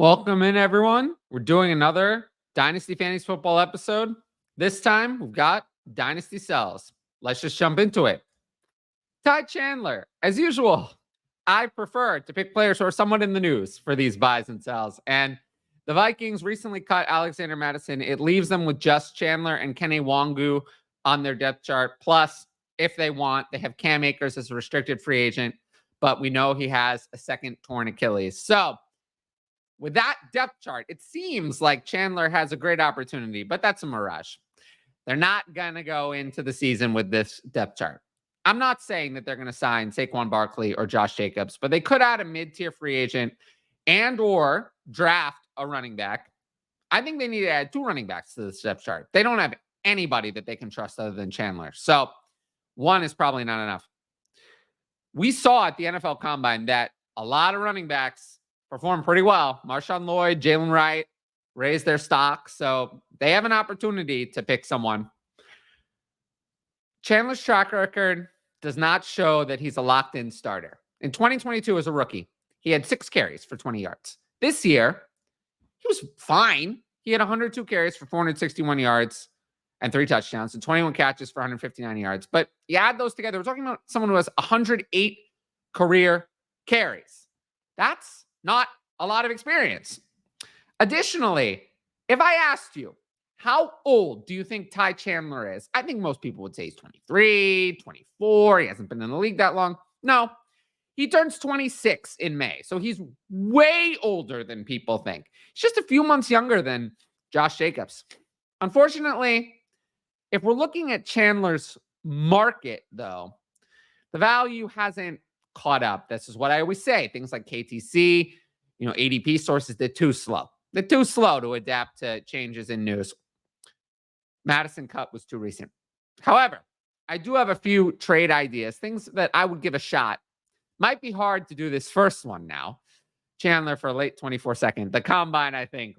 Welcome in, everyone. We're doing another Dynasty Fantasy Football episode. This time, we've got Dynasty Sells. Let's just jump into it. Ty Chandler, as usual, I prefer to pick players who are somewhat in the news for these buys and sells. And the Vikings recently cut Alexander Madison. It leaves them with just Chandler and Kenny Wangu on their depth chart. Plus, if they want, they have Cam Akers as a restricted free agent, but we know he has a second torn Achilles. So, with that depth chart, it seems like Chandler has a great opportunity, but that's a mirage. They're not going to go into the season with this depth chart. I'm not saying that they're going to sign Saquon Barkley or Josh Jacobs, but they could add a mid-tier free agent and or draft a running back. I think they need to add two running backs to this depth chart. They don't have anybody that they can trust other than Chandler. So one is probably not enough. We saw at the NFL Combine that a lot of running backs performed pretty well. Marshawn Lloyd, Jalen Wright raised their stock. So they have an opportunity to pick someone. Chandler's track record does not show that he's a locked-in starter. In 2022 as a rookie, he had 6 carries for 20 yards. This year, he was fine. He had 102 carries for 461 yards and 3 touchdowns and 21 catches for 159 yards. But you add those together, we're talking about someone who has 108 career carries. That's not a lot of experience. Additionally, if I asked you, how old do you think Ty Chandler is? I think most people would say he's 23, 24. He hasn't been in the league that long. No, he turns 26 in May. So he's way older than people think. He's just a few months younger than Josh Jacobs. Unfortunately, if we're looking at Chandler's market, though, the value hasn't caught up. This is what I always say. Things like KTC, ADP sources, they're too slow. They're too slow to adapt to changes in news. Madison cut was too recent. However, I do have a few trade ideas, things that I would give a shot. Might be hard to do this first one now. Chandler for a late 24 second. The combine, I think,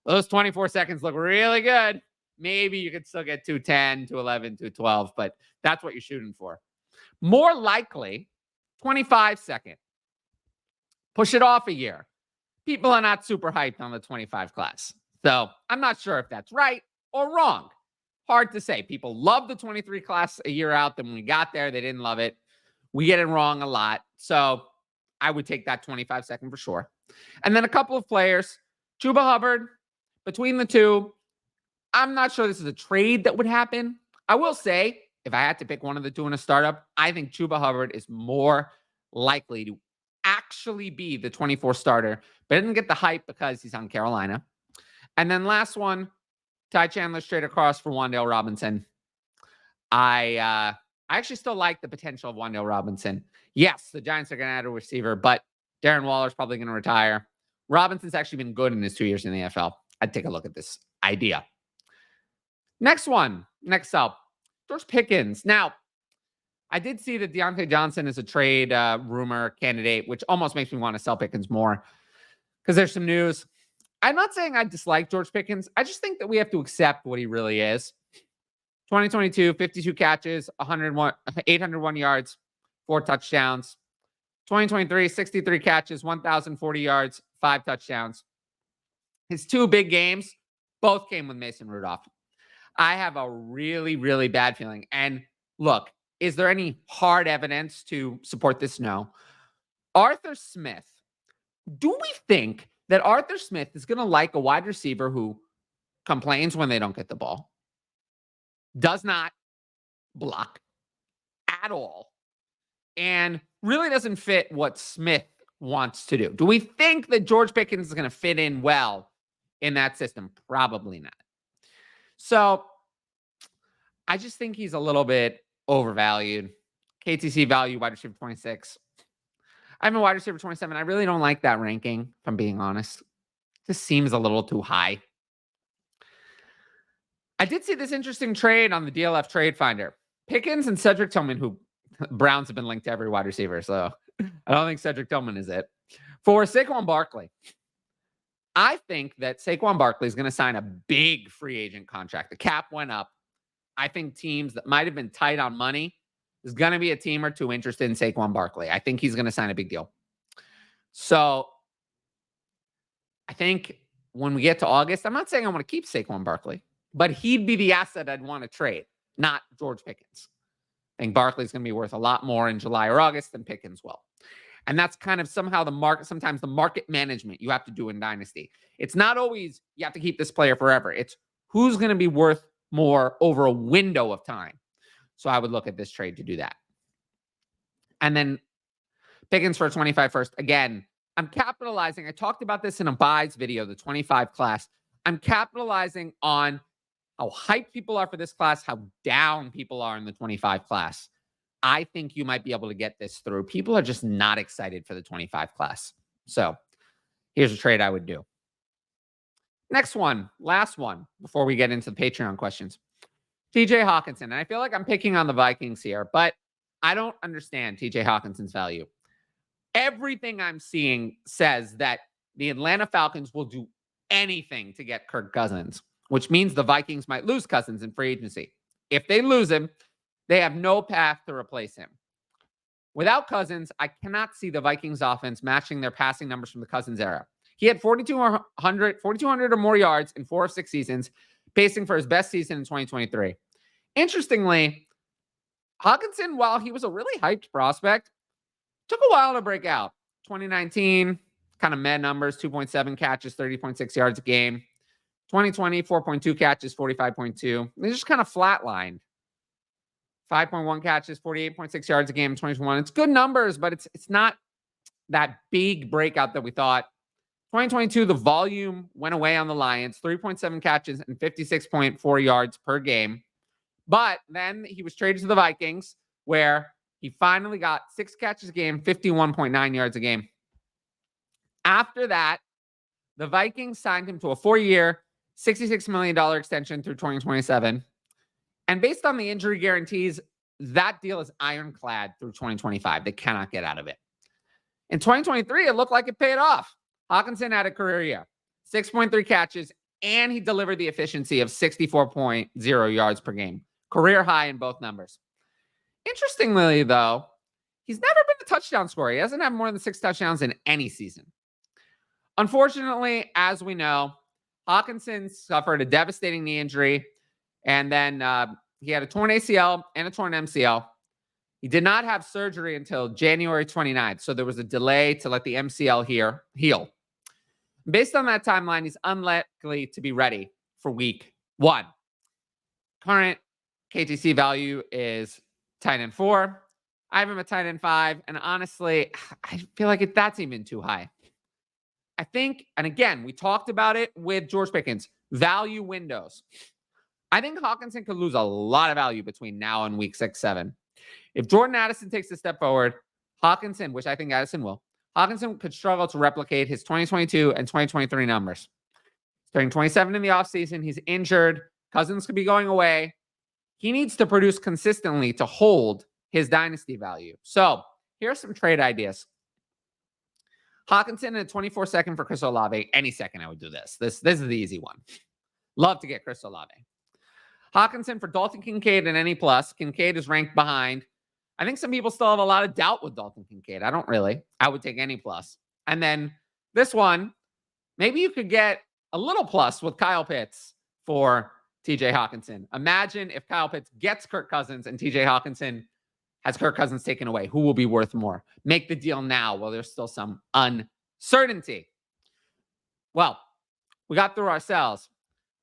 those 24 seconds look really good. Maybe you could still get 210, 211, 212, but that's what you're shooting for. More likely, 25 second. Push it off a year. People are not super hyped on the 25 class. So I'm not sure if that's right or wrong. Hard to say. People love the 23 class a year out. Then when we got there, they didn't love it. We get it wrong a lot. So I would take that 25 second for sure. And then a couple of players. Chuba Hubbard, between the two, I'm not sure this is a trade that would happen. I will say, if I had to pick one of the two in a startup, I think Chuba Hubbard is more likely to actually be the 24 starter, but didn't get the hype because he's on Carolina. And then last one, Ty Chandler straight across for Wan'Dale Robinson. I actually still like the potential of Wan'Dale Robinson. Yes, the Giants are going to add a receiver, but Darren Waller's probably going to retire. Robinson's actually been good in his 2 years in the NFL. I'd take a look at this idea. Next up, George Pickens. Now, I did see that Deontay Johnson is a trade rumor candidate, which almost makes me want to sell Pickens more because there's some news. I'm not saying I dislike George Pickens. I just think that we have to accept what he really is. 2022, 52 catches, 801 yards, 4 touchdowns. 2023, 63 catches, 1,040 yards, 5 touchdowns. His 2 big games, both came with Mason Rudolph. I have a really, really bad feeling. And look, is there any hard evidence to support this? No. Arthur Smith. Do we think that Arthur Smith is going to like a wide receiver who complains when they don't get the ball, does not block at all, and really doesn't fit what Smith wants to do? Do we think that George Pickens is going to fit in well in that system? Probably not. So I just think he's a little bit overvalued. KTC value, wide receiver 26. I have a wide receiver 27. I really don't like that ranking, if I'm being honest. This seems a little too high. I did see this interesting trade on the DLF Trade Finder. Pickens and Cedric Tillman, who Browns have been linked to every wide receiver, so I don't think Cedric Tillman is it. For Saquon Barkley. I think that Saquon Barkley is going to sign a big free agent contract. The cap went up. I think teams that might have been tight on money, there's going to be a team or two interested in Saquon Barkley. I think he's going to sign a big deal. So I think when we get to August, I'm not saying I want to keep Saquon Barkley, but he'd be the asset I'd want to trade, not George Pickens. I think Barkley's going to be worth a lot more in July or August than Pickens will. And that's kind of somehow the market, sometimes the market management you have to do in Dynasty. It's not always you have to keep this player forever. It's who's going to be worth more over a window of time. So I would look at this trade to do that. And then Pickens for 25 first. Again, I'm capitalizing. I talked about this in a buys video, the 25 class. I'm capitalizing on how hyped people are for this class, how down people are in the 25 class. I think you might be able to get this through. People are just not excited for the 25 class. So here's a trade I would do. Next one, last one, before we get into the Patreon questions. TJ Hockenson. And I feel like I'm picking on the Vikings here, but I don't understand TJ Hockenson's value. Everything I'm seeing says that the Atlanta Falcons will do anything to get Kirk Cousins, which means the Vikings might lose Cousins in free agency. If they lose him, they have no path to replace him. Without Cousins, I cannot see the Vikings offense matching their passing numbers from the Cousins era. He had 4,200 or more yards in 4 of 6 seasons, pacing for his best season in 2023. Interestingly, Hockenson, while he was a really hyped prospect, took a while to break out. 2019, kind of meh numbers, 2.7 catches, 30.6 yards a game. 2020, 4.2 catches, 45.2. They just kind of flatlined. 5.1 catches, 48.6 yards a game in 2021. It's good numbers, but it's not that big breakout that we thought. 2022, the volume went away on the Lions, 3.7 catches and 56.4 yards per game. But then he was traded to the Vikings, where he finally got 6 catches a game, 51.9 yards a game. After that, the Vikings signed him to a 4-year, $66 million extension through 2027. And based on the injury guarantees, that deal is ironclad through 2025. They cannot get out of it. In 2023, it looked like it paid off. Hockenson had a career year, 6.3 catches, and he delivered the efficiency of 64.0 yards per game. Career high in both numbers. Interestingly, though, he's never been a touchdown scorer. He hasn't had more than 6 touchdowns in any season. Unfortunately, as we know, Hockenson suffered a devastating knee injury, and then he had a torn ACL and a torn MCL. He did not have surgery until January 29th, so there was a delay to let the MCL heal. Based on that timeline, he's unlikely to be ready for week 1. Current KTC value is tight end 4. I have him at tight end 5, and honestly, I feel like that's even too high. I think, and again, we talked about it with George Pickens, value windows. I think Hockenson could lose a lot of value between now and week 6, 7. If Jordan Addison takes a step forward, Hockenson, which I think Addison will, Hockenson could struggle to replicate his 2022 and 2023 numbers. He's turning 27 in the offseason. He's injured. Cousins could be going away. He needs to produce consistently to hold his dynasty value. So here's some trade ideas. Hockenson at 24 second for Chris Olave. Any second I would do this. This is the easy one. Love to get Chris Olave. Hockenson for Dalton Kincaid and any plus. Kincaid is ranked behind. I think some people still have a lot of doubt with Dalton Kincaid. I don't really. I would take any plus. And then this one, maybe you could get a little plus with Kyle Pitts for TJ Hockenson. Imagine if Kyle Pitts gets Kirk Cousins and TJ Hockenson has Kirk Cousins taken away. Who will be worth more? Make the deal now while there's still some uncertainty. Well, we got through ourselves.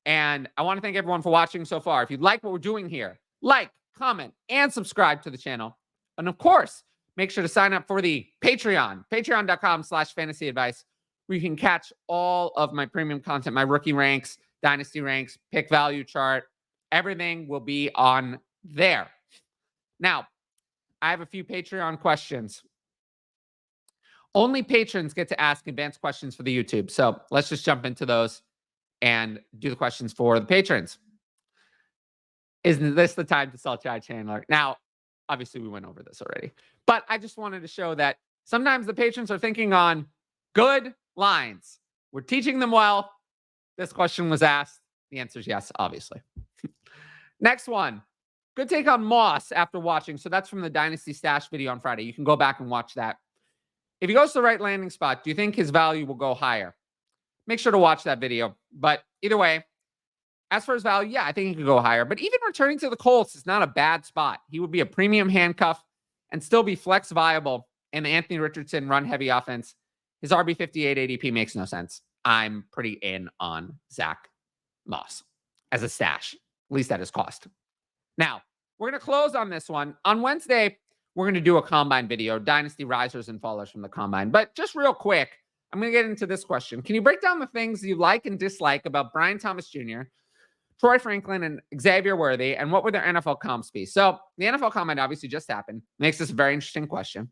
And I want to thank everyone for watching so far. If you like what we're doing here, like, comment, and subscribe to the channel. And of course, make sure to sign up for the Patreon, patreon.com/fantasy advice, where you can catch all of my premium content, my rookie ranks, dynasty ranks, pick value chart. Everything will be on there. Now, I have a few Patreon questions. Only patrons get to ask advanced questions for the YouTube. So let's just jump into those and do the questions for the patrons. Isn't this the time to sell Chad Chandler? Now, obviously, we went over this already, but I just wanted to show that sometimes the patrons are thinking on good lines. We're teaching them well. This question was asked. The answer is yes, obviously. Next one. Good take on Moss after watching. So that's from the Dynasty Stash video on Friday. You can go back and watch that. If he goes to the right landing spot, do you think his value will go higher? make sure to watch that video. But either way, as for his value, yeah, I think he could go higher. But even returning to the Colts is not a bad spot. He would be a premium handcuff and still be flex viable in the Anthony Richardson run-heavy offense. His RB58 ADP makes no sense. I'm pretty in on Zach Moss as a stash, at least at his cost. Now, we're going to close on this one. On Wednesday, we're going to do a combine video, Dynasty risers and fallers from the combine. But just real quick, I'm going to get into this question. Can you break down the things you like and dislike about Brian Thomas Jr., Troy Franklin, and Xavier Worthy, and what would their NFL comps be? So the NFL combine obviously just happened. Makes this a very interesting question.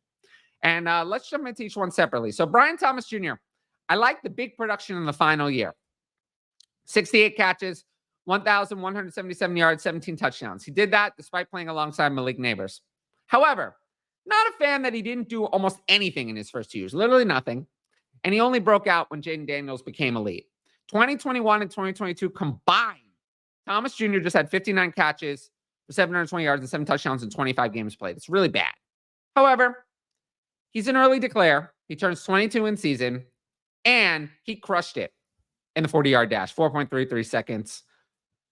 And let's jump into each one separately. So Brian Thomas Jr., I like the big production in the final year. 68 catches, 1,177 yards, 17 touchdowns. He did that despite playing alongside Malik Neighbors. However, not a fan that he didn't do almost anything in his first 2 years, literally nothing. And he only broke out when Jaden Daniels became elite. 2021 and 2022 combined, Thomas Jr. just had 59 catches for 720 yards and 7 touchdowns in 25 games played. It's really bad. However, he's an early declare. He turns 22 in season, and he crushed it in the 40-yard dash, 4.33 seconds.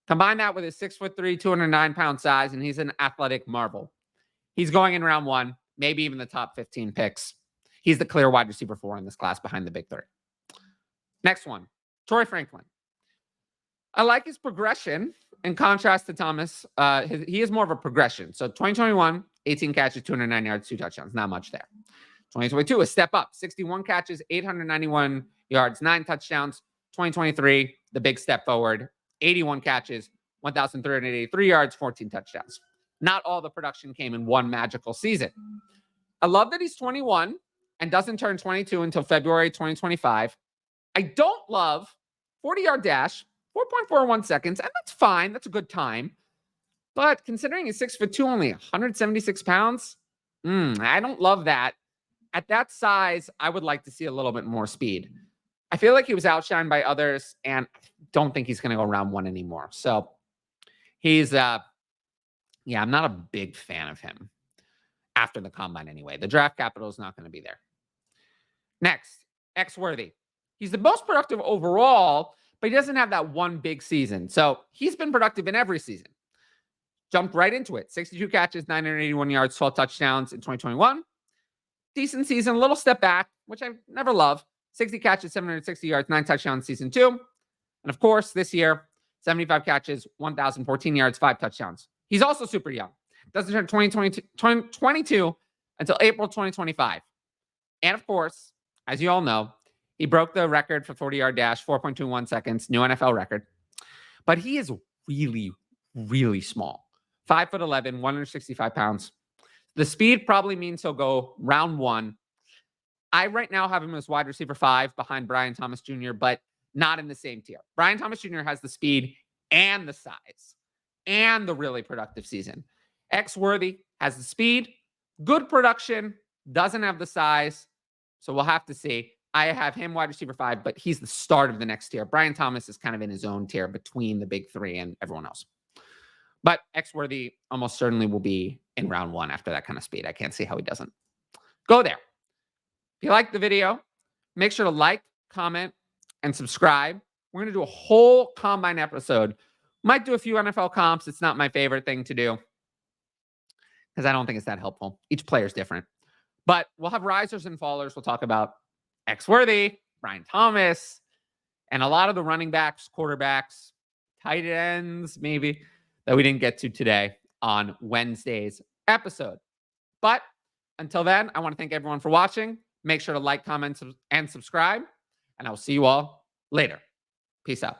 Combine that with his 6'3", 209-pound size, and he's an athletic marvel. He's going in round 1, maybe even the top 15 picks. He's the clear wide receiver 4 in this class behind the big 3. Next one, Troy Franklin. I like his progression in contrast to Thomas. He is more of a progression. So 2021, 18 catches, 209 yards, 2 touchdowns. Not much there. 2022, a step up. 61 catches, 891 yards, 9 touchdowns. 2023, the big step forward. 81 catches, 1,383 yards, 14 touchdowns. Not all the production came in one magical season. I love that he's 21 and doesn't turn 22 until February 2025. I don't love 40-yard dash, 4.41 seconds, and that's fine. That's a good time. But considering he's 6'2", only 176 pounds, I don't love that. At that size, I would like to see a little bit more speed. I feel like he was outshined by others, and I don't think he's going to go round 1 anymore. So he's, I'm not a big fan of him after the combine anyway. The draft capital is not going to be there. Next, X-Worthy. He's the most productive overall, but he doesn't have that one big season. So he's been productive in every season. Jumped right into it. 62 catches, 981 yards, 12 touchdowns in 2021. Decent season, a little step back, which I never love. 60 catches, 760 yards, 9 touchdowns season 2. And of course, this year, 75 catches, 1,014 yards, 5 touchdowns. He's also super young. Doesn't turn 2022 until April 2025. And of course, as you all know, he broke the record for 40-yard dash, 4.21 seconds, new NFL record. But he is really, really small. 5'11", 165 pounds. The speed probably means he'll go round 1. I right now have him as wide receiver 5 behind Brian Thomas Jr., but not in the same tier. Brian Thomas Jr. has the speed and the size and the really productive season. X-Worthy has the speed, good production, doesn't have the size. So we'll have to see. I have him wide receiver 5, but he's the start of the next tier. Brian Thomas is kind of in his own tier between the big 3 and everyone else. But X-Worthy almost certainly will be in round 1 after that kind of speed. I can't see how he doesn't. Go there. If you like the video, make sure to like, comment, and subscribe. We're going to do a whole combine episode. Might do a few NFL comps. It's not my favorite thing to do because I don't think it's that helpful. Each player is different. But we'll have risers and fallers. We'll talk about X-Worthy, Brian Thomas, and a lot of the running backs, quarterbacks, tight ends, maybe, that we didn't get to today on Wednesday's episode. But until then, I want to thank everyone for watching. Make sure to like, comment, and subscribe. And I'll see you all later. Peace out.